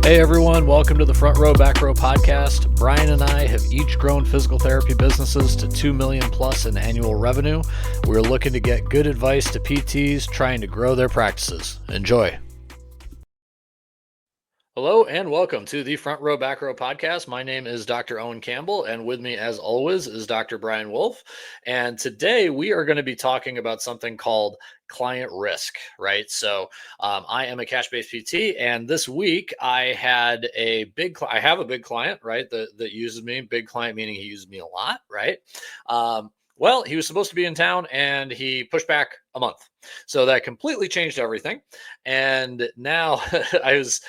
Hey everyone, welcome to the Front Row Back Row podcast. Brian and I have each grown physical therapy businesses to 2 million plus in annual revenue. We're looking to get good advice to PTs trying to grow their practices. Enjoy. Hello and welcome to the Front Row Back Row podcast. My name is Dr. Owen Campbell, and with me, as always, is Dr. Brian Wolf. And today we are going to be talking about something called client risk, right? So I am a cash-based PT, and this week I had I have a big client, right? That uses me. Big client meaning he uses me a lot, right? Well, he was supposed to be in town and he pushed back a month. So that completely changed everything. And now I was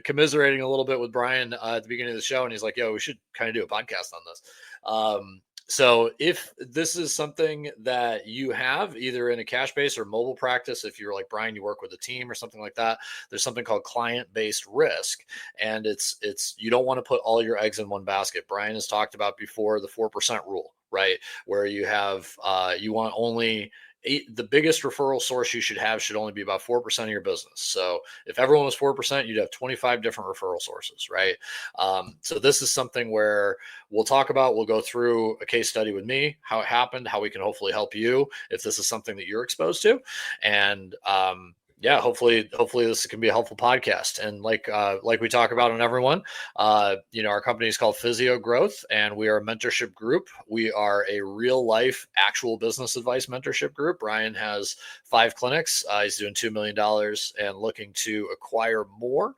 commiserating a little bit with Brian at the beginning of the show. And he's like, yo, we should kind of do a podcast on this. So if this is something that you have either in a cash-based or mobile practice, if you're like Brian, you work with a team or something like that, there's something called client-based risk. And it's you don't want to put all your eggs in one basket. Brian has talked about before the 4% rule, right? Where you have, you want only the biggest referral source you should only be about 4% of your business. So if everyone was 4%, you'd have 25 different referral sources, right? So this is something where we'll go through a case study with me, how it happened, how we can hopefully help you if this is something that you're exposed to. And, yeah, hopefully this can be a helpful podcast. And like we talk about on everyone, our company is called Physio Growth, and we are a mentorship group. We are a real life, actual business advice mentorship group. Brian has 5 clinics. He's doing $2 million and looking to acquire more.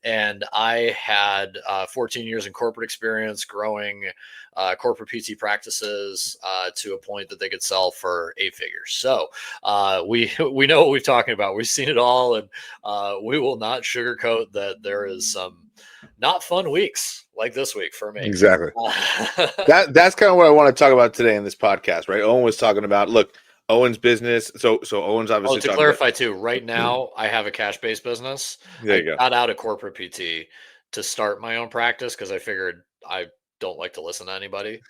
And I had 14 years in corporate experience growing corporate PT practices to a point that they could sell for 8 figures. So we know what we're talking about. We've seen it all, and we will not sugarcoat that there is some not fun weeks like this week for me. Exactly. That's kind of what I want to talk about today in this podcast, right? Owen was talking about, look, Owen's business. So Owen's obviously to clarify too, right now I have a cash-based business. There you go. Got out of corporate PT to start my own practice because I figured I don't like to listen to anybody.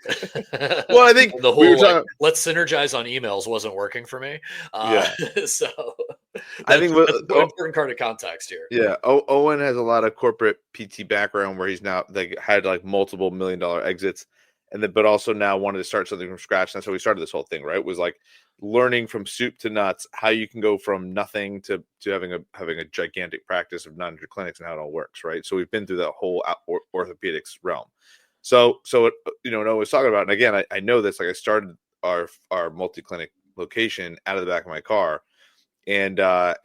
Well, I think the whole let's synergize on emails wasn't working for me. So I think that's an important part of context here. Yeah, Owen has a lot of corporate PT background where he's now had multiple $1 million exits, but also now wanted to start something from scratch. And that's how we started this whole thing, right? It was like learning from soup to nuts how you can go from nothing to having a gigantic practice of 900 clinics and how it all works, right? So we've been through that whole orthopedics realm. So Noah was talking about, and again, I know this. Like I started our multi-clinic location out of the back of my car, and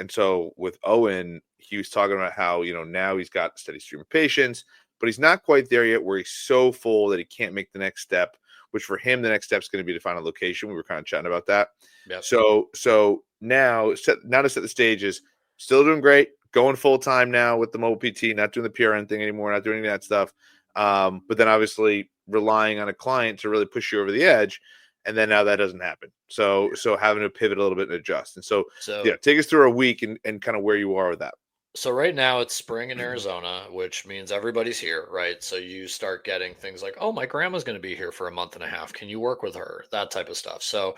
so with Owen, he was talking about how now he's got a steady stream of patients, but he's not quite there yet where he's so full that he can't make the next step. Which for him, the next step is going to be to find a location. We were kind of chatting about that. Yep. So now to set the stage is still doing great, going full time now with the mobile PT, not doing the PRN thing anymore, not doing any of that stuff. But then obviously relying on a client to really push you over the edge. And then now that doesn't happen. So having to pivot a little bit and adjust. And so yeah, take us through a week and kind of where you are with that. So right now it's spring in Arizona, which means everybody's here, right? So you start getting things like, oh, my grandma's going to be here for a month and a half. Can you work with her? That type of stuff. So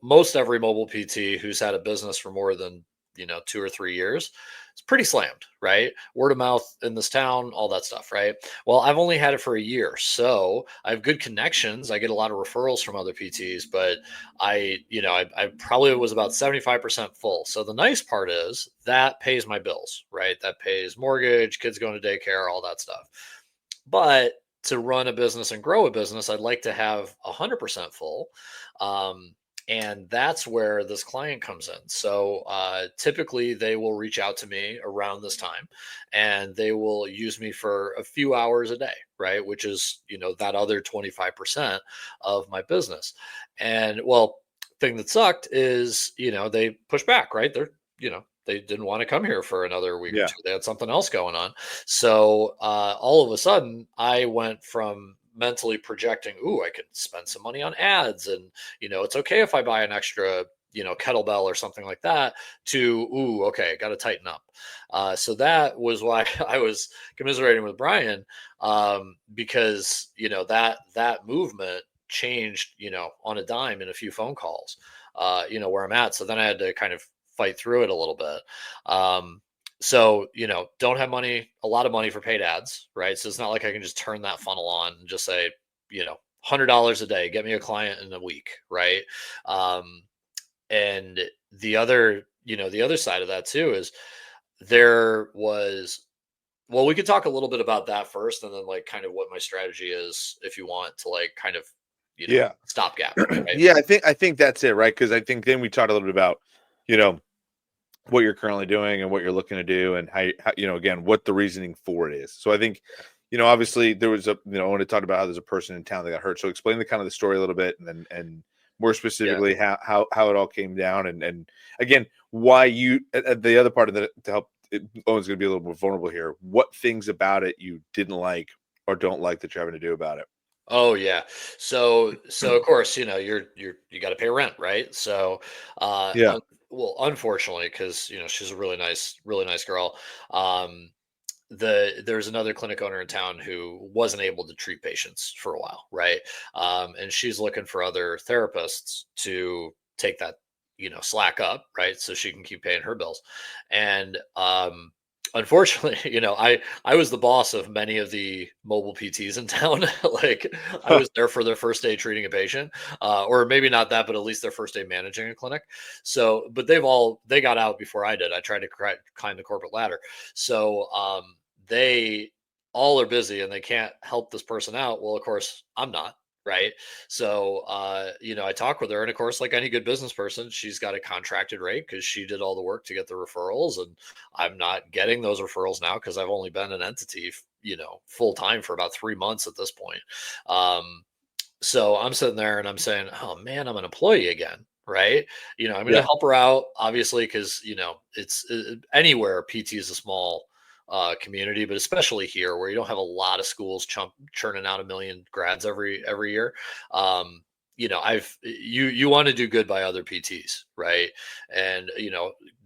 most every mobile PT who's had a business for more than 2 or 3 years, it's pretty slammed, right? Word of mouth in this town, all that stuff, right? Well, I've only had it for a year, so I have good connections. I get a lot of referrals from other PTs, but I probably was about 75% full. So the nice part is that pays my bills, right? That pays mortgage, kids going to daycare, all that stuff. But to run a business and grow a business, I'd like to have 100% full. And that's where this client comes in. So typically they will reach out to me around this time and they will use me for a few hours a day, right? Which is, that other 25% of my business. And thing that sucked is, they push back, right? They didn't want to come here for another week or two. They had something else going on. So all of a sudden I went from mentally projecting, I could spend some money on ads and, it's okay if I buy an extra, kettlebell or something like that to, okay, got to tighten up. So that was why I was commiserating with Brian because, that movement changed, on a dime in a few phone calls, where I'm at. So then I had to kind of fight through it a little bit. So, don't have a lot of money for paid ads, right? So it's not like I can just turn that funnel on and just say, $100 a day, get me a client in a week, right? Um, and the other side of that too is there was, well, we could talk a little bit about that first, and then like kind of what my strategy is if you want to like kind of, Yeah. stopgap, right? Yeah, I think that's it, right? Because I think then we talked a little bit about, you know, what you're currently doing and what you're looking to do and how again, what the reasoning for it is. So I think, obviously there was I want to talk about how there's a person in town that got hurt. So explain the kind of the story a little bit and more Yeah. specifically how it all came down and again, why you the other part of that to help Owen's going to be a little more vulnerable here. What things about it you didn't like or don't like that you're having to do about it? Oh yeah. So of course, you got to pay rent, right? So, Yeah. well, unfortunately, because she's a really nice girl. Um, there's another clinic owner in town who wasn't able to treat patients for a while, right? And she's looking for other therapists to take that slack up, right, so she can keep paying her bills. And unfortunately, I was the boss of many of the mobile PTs in town. Like, I was there for their first day treating a patient, or maybe not that, but at least their first day managing a clinic. So, but they got out before I did. I tried to climb the corporate ladder. So they all are busy and they can't help this person out. Well, of course, I'm not. Right. So, I talk with her, and of course, like any good business person, she's got a contracted rate because she did all the work to get the referrals. And I'm not getting those referrals now because I've only been an entity, full time for about 3 months at this point. Um, so I'm sitting there and I'm saying, "Oh man, I'm an employee again." Right. I'm going to Yeah. help her out, obviously, because, it's anywhere PT is a small community, but especially here where you don't have a lot of schools churning out a million grads every year. Um, you want to do good by other PTs, right? And,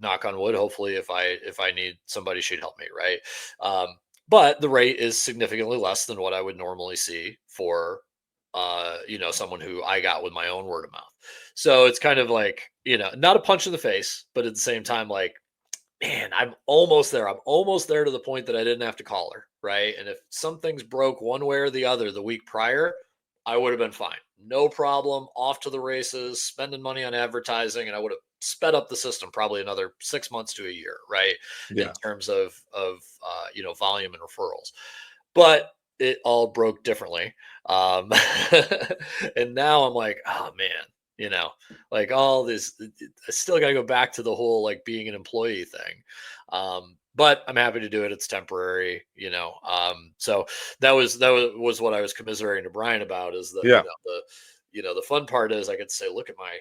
knock on wood, hopefully if I need somebody, she'd help me. Right. But the rate is significantly less than what I would normally see for someone who I got with my own word of mouth. So it's kind of like, not a punch in the face, but at the same time, like, man, I'm almost there. I'm almost there to the point that I didn't have to call her, right? And if some things broke one way or the other the week prior, I would have been fine. No problem. Off to the races, spending money on advertising, and I would have sped up the system probably another 6 months to a year, right? In Yeah. terms of volume and referrals. But it all broke differently. Um, and now I'm like, oh man, you know, like all this, I still got to go back to the whole like being an employee thing. But I'm happy to do it. It's temporary, So that was what I was commiserating to Brian about is that, Yeah. the fun part is I get to say, look at my,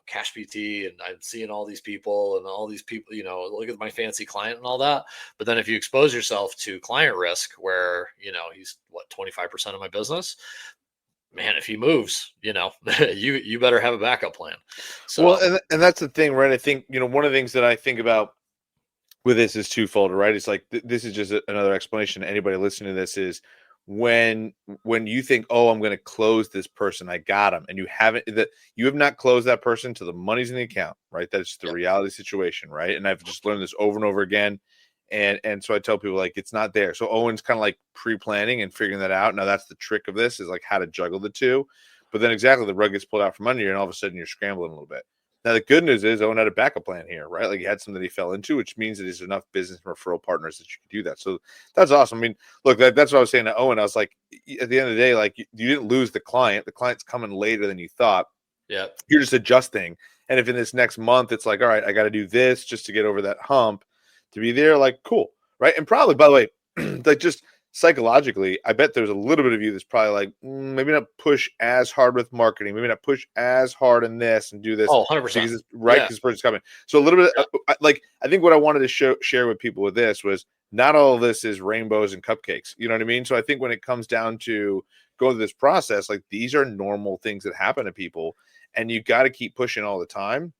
cash PT, and I'm seeing all these people and all these people, look at my fancy client and all that. But then if you expose yourself to client risk where, he's what, 25% of my business, man, if he moves, you better have a backup plan. So Well, and that's the thing, right? I think, one of the things that I think about with this is twofold, right? It's like this is just another explanation. Anybody listening to this is when you think, oh, I'm going to close this person, I got him, and you have not closed that person till the money's in the account, right? That's the yep. reality situation, right? And I've just learned this over and over again, and so I tell people like it's not there. So Owen's kind of like pre-planning and figuring that out. Now that's the trick of this is like how to juggle the two, but then exactly the rug gets pulled out from under you, and all of a sudden you're scrambling a little bit. Now, the good news is Owen had a backup plan here, right? Like he had something he fell into, which means that there's enough business referral partners that you can do that. So that's awesome. I mean, look, that's what I was saying to Owen. I was like, at the end of the day, like you didn't lose the client. The client's coming later than you thought. Yep. You're just adjusting. And if in this next month it's like, all right, I got to do this just to get over that hump to be there, like, cool, right? And probably, by the way, like just psychologically, I bet there's a little bit of you that's probably like, maybe not push as hard with marketing, maybe not push as hard in this and do this Oh, 100%. because it's right Yeah. because this person's coming. So a little bit, Yeah. like I think what I wanted to share with people with this was not all of this is rainbows and cupcakes. You know what I mean? So I think when it comes down to going through this process, like these are normal things that happen to people, and you got to keep pushing all the time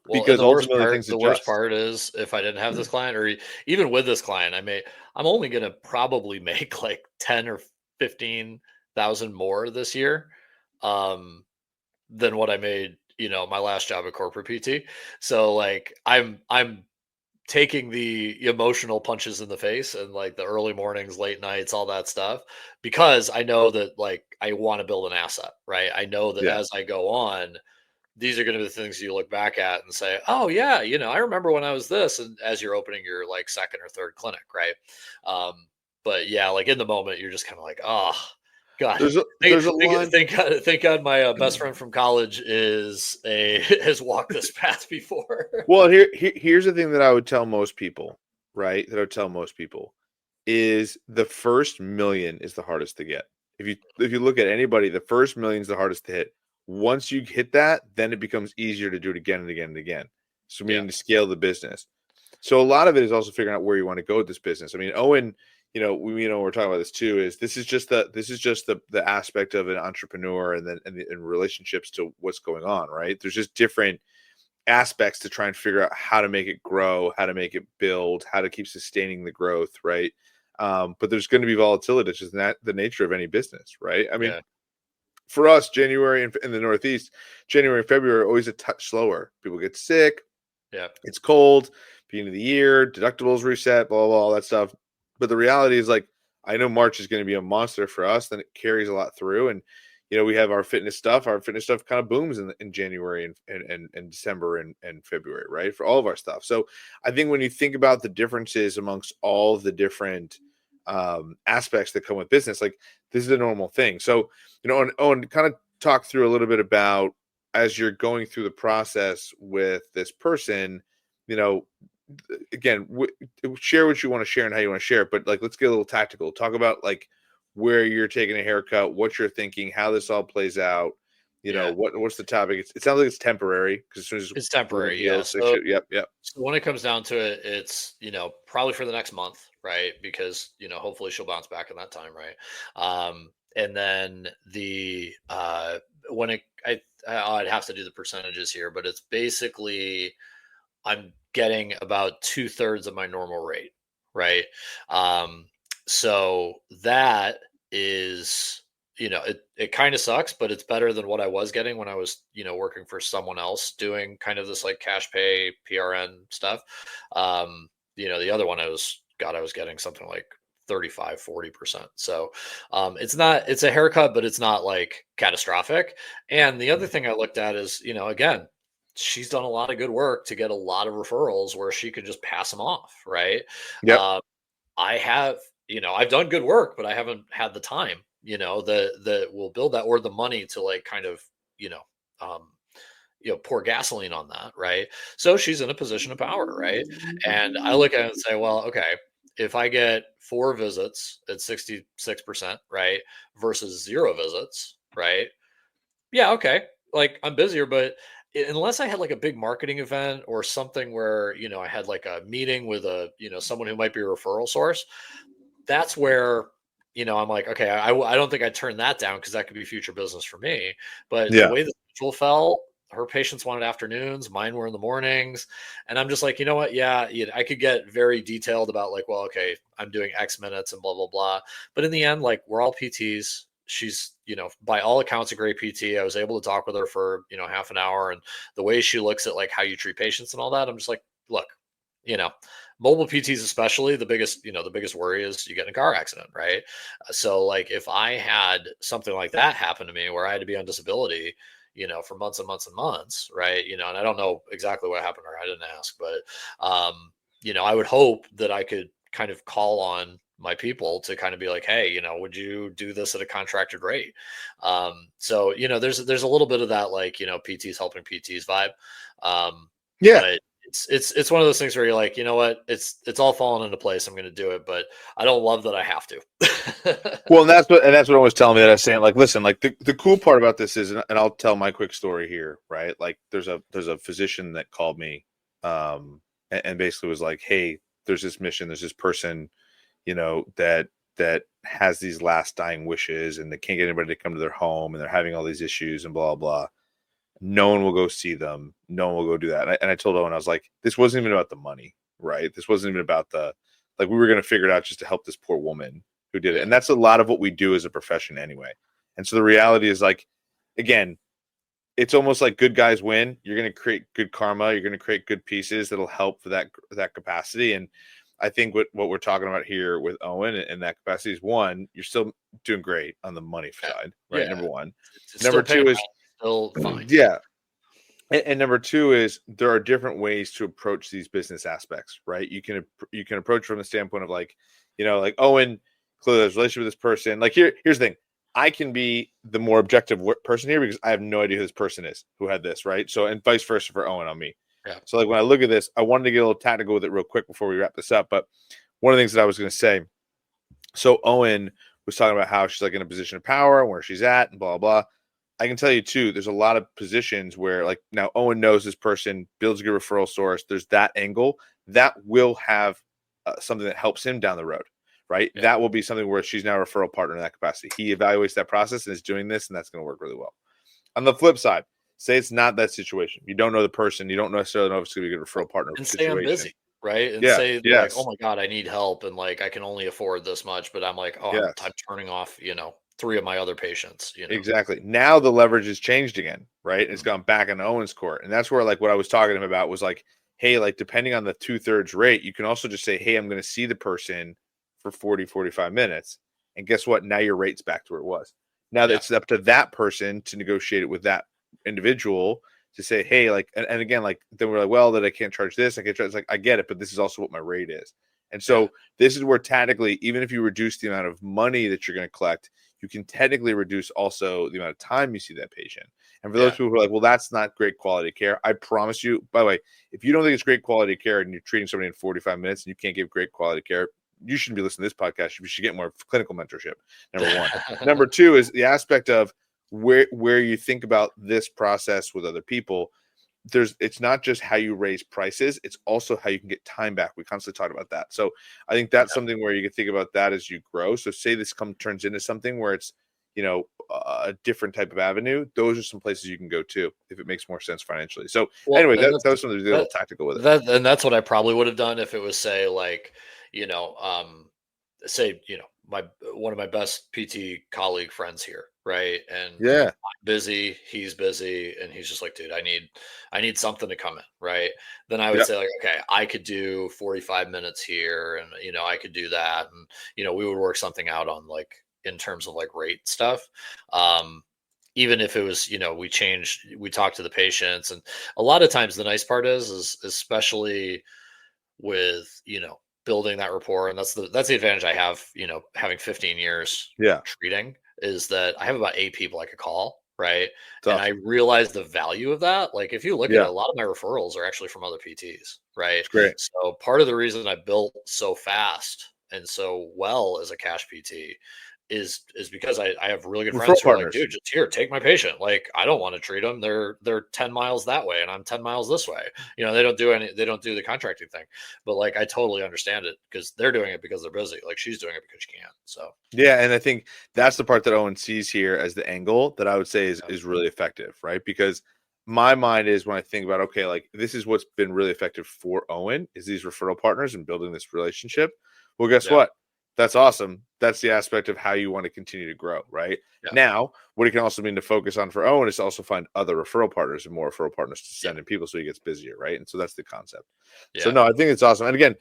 Well, and because ultimately things the worst adjust. part is if I didn't have this client, or even with this client, I'm only going to probably make like 10 or 15,000 more this year. Um, than what I made, my last job at corporate PT. So like I'm taking the emotional punches in the face and like the early mornings, late nights, all that stuff, because I know that like I want to build an asset, right? I know that Yeah. as I go on, these are going to be the things you look back at and say, "Oh yeah, I remember when I was this," and as you're opening your like second or third clinic, right? But yeah, like in the moment, you're just kind of like, "Oh God." There's a line. Thank God, my best friend from college is a has walked this path before. Well, here's the thing that I would tell most people, right? That I would tell most people is the first million is the hardest to get. If you look at anybody, the first million is the hardest to hit. Once you hit that, then it becomes easier to do it again and again and again. So Yeah, meaning to scale the business. So a lot of it is also figuring out where you want to go with this business. I mean, Owen, we're talking about this too. This is just the aspect of an entrepreneur and then and relationships to what's going on, right? There's just different aspects to try and figure out how to make it grow, how to make it build, how to keep sustaining the growth, right? But there's going to be volatility, which is not the nature of any business, right? I mean, yeah, for us, January in the Northeast, January and February are always a touch slower. People get sick, yeah, it's cold, beginning of the year, deductibles reset, blah, blah, blah, all that stuff. But the reality is, like, I know March is going to be a monster for us. Then it carries a lot through. And, we have our fitness stuff. Our fitness stuff kind of booms in January and December and February, right? For all of our stuff. So I think when you think about the differences amongst all the different aspects that come with business, like this is a normal thing. So, and kind of talk through a little bit about as you're going through the process with this person, again, share what you want to share and how you want to share it. But like, let's get a little tactical. Talk about like where you're taking a haircut, what you're thinking, how this all plays out. yeah. What's the topic? It sounds like it's temporary because as soon as It's woman temporary, yeah. heals, they should. Yep, yep, So when it comes down to it, it's probably for the next month, right? Because hopefully she'll bounce back in that time, right? And then the when it I'd have to do the percentages here, but it's basically I'm getting about 2/3 of my normal rate, right? Um, so that is, it kind of sucks, but it's better than what I was getting when I was, working for someone else doing kind of this like cash pay PRN stuff. The other one I was getting something like 35-40%. So it's a haircut, but it's not like catastrophic. And the other thing I looked at is, again, she's done a lot of good work to get a lot of referrals where she could just pass them off, right? yep, Uh, I have, I've done good work, but I haven't had the time, that will build that or the money to like kind of, you know, um, pour gasoline on that, right? So she's in a position of power, right? And I look at it and say, well, okay, if I get 4 visits at 66%, right, versus 0 visits, right? Yeah, okay. Like I'm busier, but unless I had like a big marketing event or something where, I had like a meeting with someone who might be a referral source, that's where, I'm like, okay, I don't think I'd turn that down because that could be future business for me. But the yeah, way the schedule fell, her patients wanted afternoons, mine were in the mornings. And I'm just like, you know what? Yeah, I could get very detailed about like, well, okay, I'm doing X minutes and blah, blah, blah. But in the end, like we're all PTs. She's, by all accounts, a great PT. I was able to talk with her for, half an hour. And the way she looks at like how you treat patients and all that, I'm just like, look, you know, mobile PTs especially, the biggest worry is you get in a car accident, right? So like if I had something like that happen to me where I had to be on disability, for months and months and months, right? And I don't know exactly what happened to her. I didn't ask, but I would hope that I could kind of call on my people to kind of be like, hey, would you do this at a contracted rate? So there's a little bit of that like PTs helping PTs vibe, yeah. but it's one of those things where you're like, you know what, it's all falling into place. I'm going to do it, but I don't love that I have to. Well, and that's what I was telling me that I was saying, like, listen, like the cool part about this is, and I'll tell my quick story here, right? Like there's a physician that called me, and basically was like, hey, there's this mission, there's this person, that has these last dying wishes and they can't get anybody to come to their home and they're having all these issues and blah, blah. No one will go see them. No one will go do that. And I told Owen, I was like, this wasn't even about the money, right? This wasn't even about like, we were going to figure it out just to help this poor woman who did it. Yeah, And that's a lot of what we do as a profession anyway. And so the reality is like, again, it's almost like good guys win. You're going to create good karma. You're going to create good pieces that'll help for that capacity. And I think what we're talking about here with Owen and that capacity is, one, you're still doing great on the money Yeah. side, right? Yeah. Number one. It's Number still paying two is, out, still fine. yeah. And number two is, there are different ways to approach these business aspects, right? You can approach from the standpoint of like, like Owen clearly has a relationship with this person. Like here's the thing. I can be the more objective person here because I have no idea who this person is who had this, right? So, and vice versa for Owen on me. Yeah. So like when I look at this, I wanted to get a little tactical with it real quick before we wrap this up. But one of the things that I was going to say, so Owen was talking about how she's like in a position of power, where she's at, and blah blah. I can tell you too, there's a lot of positions where, like, now Owen knows this person, builds a good referral source. There's that angle that will have something that helps him down the road, right? Yeah. That will be something where she's now a referral partner in that capacity. He evaluates that process and is doing this, and that's going to work really well. On the flip side, say it's not that situation. You don't know the person. You don't necessarily know if it's going to be a good referral partner And say I'm situation. busy, right? And Yeah. say like, oh Yes. my God, I need help. And like, I can only afford this much, but I'm like, oh, I'm Yes. turning off, three of my other patients, Exactly. Now the leverage has changed again, right? It's Mhm. gone back into Owens' court. And that's where, like, what I was talking to him about was like, hey, like, depending on the 2/3 rate, you can also just say, hey, I'm going to see the person for 45 minutes. And guess what? Now your rate's back to where it was. Now Yeah. it's up to that person to negotiate it with that individual to say, hey, like, and again, like, then we're like, well, that I can't charge this. I can't charge. It's like, I get it, but this is also what my rate is. And Yeah. so this is where tactically, even if you reduce the amount of money that you're going to collect, you can technically reduce also the amount of time you see that patient. And for those Yeah. people who are like, well, that's not great quality care, I promise you, by the way, if you don't think it's great quality care and you're treating somebody in 45 minutes and you can't give great quality care, you shouldn't be listening to this podcast. You should get more clinical mentorship. Number one. Number two is the aspect of where you think about this process with other people. It's not just how you raise prices, it's also how you can get time back. We constantly talk about that. So I think that's something where you can think about that as you grow. So say this turns into something where it's, a different type of avenue. Those are some places you can go to if it makes more sense financially. So Well, anyway, and that was something to do a little tactical with it. and that's what I probably would have done if it was, say, like, you know, um, say, my one of my best PT colleague friends here, right? And Yeah. I'm busy, he's busy, and he's just like, dude, I need something to come in, right? Then I would Yeah. say, like, okay, I could do 45 minutes here, and I could do that, and we would work something out on, like, in terms of like rate stuff. Um, Even if it was, we talked to the patients, and a lot of times the nice part is especially with, building that rapport. And that's the advantage I have, having 15 years Yeah. treating, is that I have about 8 people I could call, right? It's And I awesome. realize the value of that. Like, if you look at it, Yeah. a lot of my referrals are actually from other PTs, right? It's great. So part of the reason I built so fast and so well as a cash PT is because I have really good friends Referral who are like, partners. dude, just here, take my patient. Like, I don't want to treat them. They're 10 miles that way and I'm 10 miles this way. They don't do the contracting thing. But like, I totally understand it because they're doing it because they're busy. Like, she's doing it because she can. So Yeah, and I think that's the part that Owen sees here as the angle that I would say is yeah. is really effective, right? Because my mind is, when I think about, okay, like, this is what's been really effective for Owen is these referral partners and building this relationship. Well, guess Yeah. what? That's awesome. That's the aspect of how you want to continue to grow, right? Yeah. Now, what it can also mean to focus on for Owen is to also find other referral partners and more referral partners to Yeah. send in people so he gets busier, right? And so that's the concept. So Yeah. no, I think it's awesome. And again,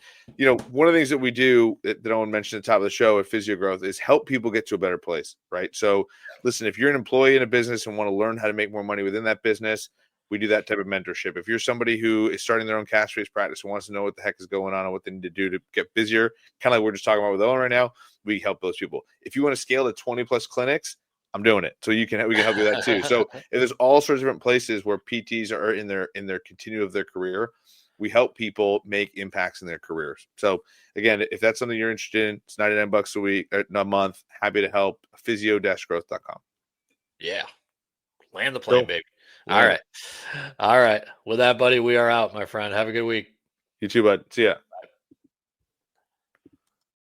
one of the things that we do that Owen mentioned at the top of the show at Physio Growth is help people get to a better place, right? So listen, if you're an employee in a business and want to learn how to make more money within that business, we do that type of mentorship. If you're somebody who is starting their own cash-based practice and wants to know what the heck is going on and what they need to do to get busier, kind of like we're just talking about with Owen right now, we help those people. If you want to scale to 20 plus clinics, I'm doing it. So we can help you with that too. So if there's all sorts of different places where PTs are in their continue of their career, we help people make impacts in their careers. So again, if that's something you're interested in, it's $99 a week, a month. Happy to help. Physio-growth.com. Yeah. Land the plane, Cool. baby. All Land it. right. All right. With that, buddy, we are out, my friend. Have a good week. You too, bud. See ya.